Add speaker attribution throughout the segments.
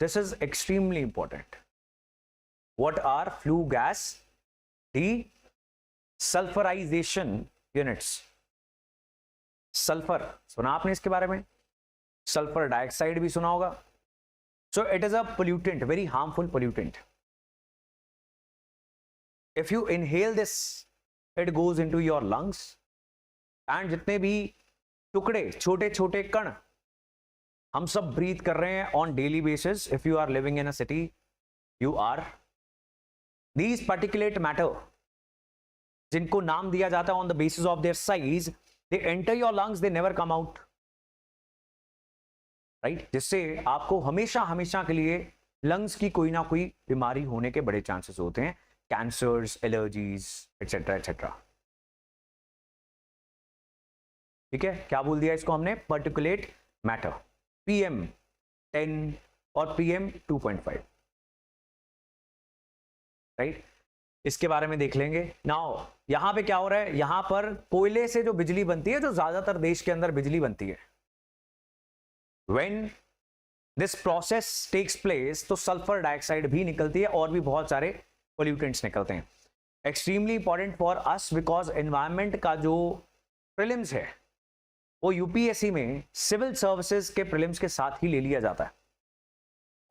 Speaker 1: This is extremely important. What are flue gas desulfurization units? Sulphur सुना आपने इसके बारे में, सल्फर डाइऑक्साइड भी सुना होगा. So it is a pollutant, very harmful pollutant. If you inhale this, it goes into your lungs. And जितने भी टुकड़े, छोटे छोटे कण हम सब ब्रीथ कर रहे हैं on daily basis, if you are living in a city, you are. These particulate matter, जिनको नाम दिया जाता है on the basis of their size, they enter your lungs, they never come out. Right, जिससे आपको हमेशा हमेशा के लिए लंग्स की कोई ना कोई बीमारी होने के बड़े चांसेस होते हैं, कैंसर्स, एलर्जीज एटसेट्रा एटसेट्रा. ठीक है, क्या बोल दिया इसको हमने? पर्टिकुलेट मैटर, PM10 और PM2.5. राइट, इसके बारे में देख लेंगे. नाउ यहां पे क्या हो रहा है, यहां पर कोयले से जो बिजली बनती है, जो ज्यादातर देश के अंदर बिजली बनती है, When this process takes place, तो सल्फर डाइऑक्साइड भी निकलती है और भी बहुत सारे पोल्यूटेंट्स निकलते हैं. Extremely important for us because environment का जो प्रीलिम्स है वो यूपीएससी में सिविल सर्विसेज के प्रीलिम्स के साथ ही ले लिया जाता है,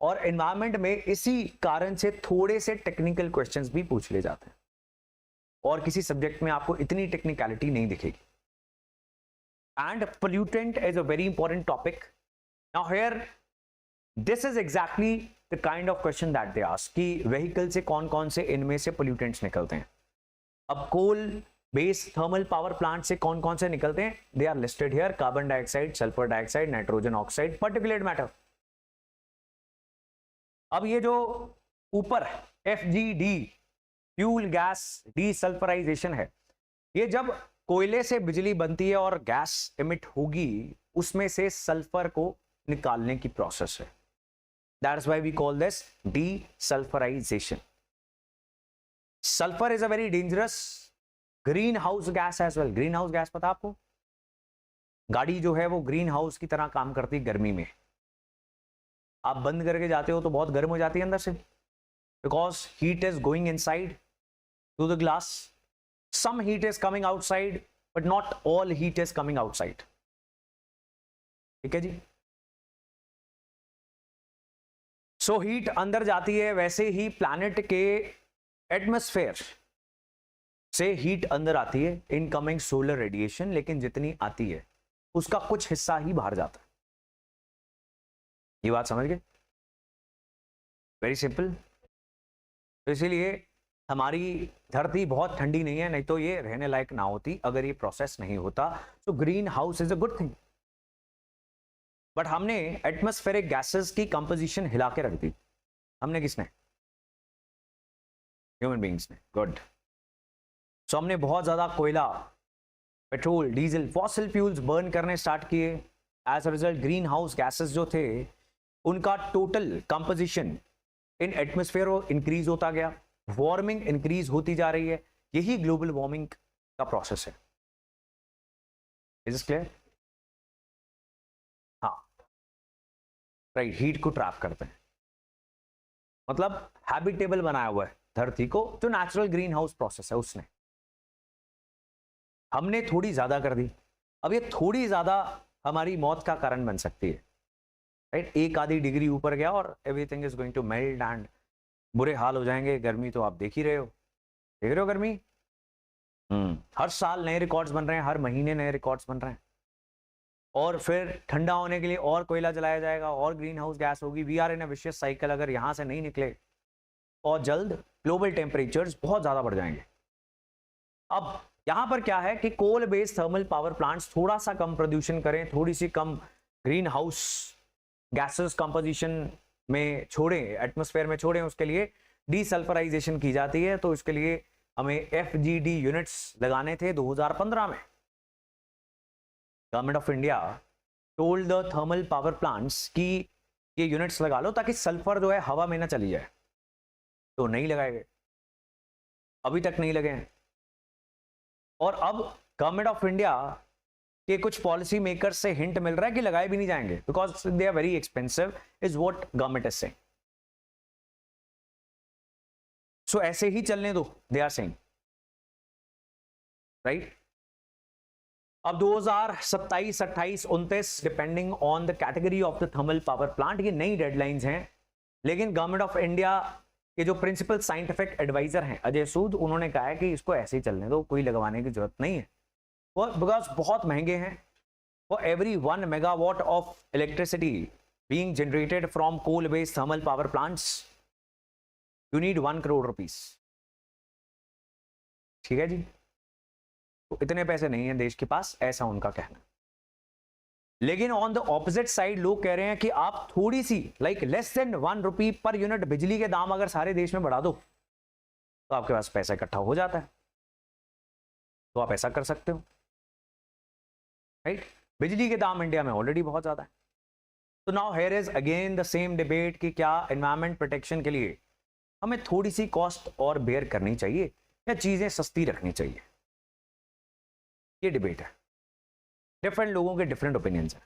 Speaker 1: और एनवायरमेंट में इसी कारण से थोड़े से टेक्निकल क्वेश्चंस भी पूछ ले जाते हैं, और किसी सब्जेक्ट में आपको इतनी टेक्निकलिटी नहीं दिखेगी. And pollutant is a very important topic. Now here, this is exactly the kind of question that they ask कि व्हीकल से कौन कौन से इनमें से पोल्यूटेंट्स निकलते हैं. अब coal based thermal power plant से कौन कौन से निकलते हैं, they are listed here: carbon dioxide, sulphur dioxide, nitrogen oxide, particulate matter. अब ये जो ऊपर FGD फ्यूल गैस डीसल्फराइजेशन है, ये जब कोयले से बिजली बनती है और गैस इमिट होगी, उसमें से सल्फर को निकालने की प्रोसेस है. That's why we call this desulfurization. Sulfur is a very dangerous greenhouse gas as well. Greenhouse gas पता आपको? गाड़ी जो है वो ग्रीन हाउस की तरह काम करती है गर्मी में. आप बंद करके जाते हो तो बहुत गर्म हो जाती है अंदर से, because heat is going inside to the glass. Some heat is coming outside, but not all heat is coming outside. ठीक है जी. सो हीट अंदर जाती है, वैसे ही प्लैनेट के एटमॉस्फेयर से हीट अंदर आती है, इनकमिंग सोलर रेडिएशन, लेकिन जितनी आती है उसका कुछ हिस्सा ही बाहर जाता है. ये बात समझ गए? Very simple. तो इसीलिए हमारी धरती बहुत ठंडी नहीं है, नहीं तो ये रहने लायक ना होती अगर ये प्रोसेस नहीं होता. तो green house is a good thing. But हमने एटमॉस्फेरिक गैसेस की कंपोजिशन हिला के रख दी. हमने किसने? ह्यूमन बीइंग्स ने. गुड. सो हमने बहुत ज्यादा कोयला, petrol, diesel, fossil fuels burn करने स्टार्ट किए. As a result green house gases जो थे उनका total composition in atmosphere increase होता गया, वार्मिंग इंक्रीज होती जा रही है. यही ग्लोबल वार्मिंग का प्रोसेस है. Is it clear? Right, heat को ट्रैप करते हैं, मतलब हैबिटेबल बनाया हुआ है धरती को, जो नेचुरल ग्रीन हाउस प्रोसेस है उसने. हमने थोड़ी ज्यादा कर दी. अब ये थोड़ी ज्यादा हमारी मौत का कारण बन सकती है. राइट, एक आधी डिग्री ऊपर गया और everything is going to melt and बुरे हाल हो जाएंगे. गर्मी तो आप देख ही रहे हो, देख रहे हो गर्मी. हर साल नए रिकॉर्ड्स बन रहे हैं, हर महीने नए रिकॉर्ड्स बन रहे हैं, और फिर ठंडा होने के लिए और कोयला जलाया जाएगा और ग्रीन हाउस गैस होगी. We are in a vicious cycle. अगर यहां से नहीं निकले और जल्द ग्लोबल टेम्परेचर्स बहुत ज्यादा बढ़ जाएंगे. अब यहां पर क्या है कि coal based thermal power plants थोड़ा सा कम प्रदूषण करें, थोड़ी सी कम ग्रीन हाउस गैसेस कंपोजिशन में छोड़ें, एटमॉस्फेयर में छोड़ें, उसके लिए डीसल्फराइजेशन की जाती है. तो इसके लिए हमें FGD यूनिट्स लगाने थे 2015 में. Government of India told the thermal power plants कि ये यूनिट्स लगा लो ताकि सल्फर जो है हवा में ना चली जाए. तो नहीं लगाए गए, अभी तक नहीं लगे हैं. और अब गवर्नमेंट ऑफ इंडिया कि कुछ पॉलिसी मेकर्स से हिंट मिल रहा है कि लगाए भी नहीं जाएंगे because they are very expensive, is what government is saying. So ऐसे ही चलने दो, दे आर सेइंग, राइट। अब 2027, 28, 29 depending on the category of the thermal power plant, ये नई डेडलाइंस हैं, लेकिन गवर्नमेंट ऑफ इंडिया के जो प्रिंसिपल साइंटिफिक एडवाइजर हैं अजय सूद, उन्होंने कहा है कि इसको ऐसे ही चलने दो, कोई लगवाने की जरूरत नहीं है, बिकॉज बहुत महंगे हैं। For every 1 megawatt of electricity being generated from coal based thermal power plants you need 1 crore rupees. ठीक है जी, तो इतने पैसे नहीं है देश के पास, ऐसा उनका कहना। लेकिन ऑन द ऑपोजिट साइड लोग कह रहे हैं कि आप थोड़ी सी लाइक लेस देन 1 रुपी पर यूनिट बिजली के दाम अगर सारे देश में बढ़ा दो तो आपके पास पैसा इकट्ठा हो जाता है, तो आप ऐसा कर सकते हो, राइट। बिजली के दाम इंडिया में ऑलरेडी बहुत ज्यादा है। तो now here is again the same debate कि क्या एनवायरमेंट प्रोटेक्शन के लिए हमें थोड़ी सी कॉस्ट और बेयर करनी चाहिए या चीजें सस्ती रखनी चाहिए, ये डिबेट है। डिफरेंट लोगों के डिफरेंट ओपिनियंस हैं।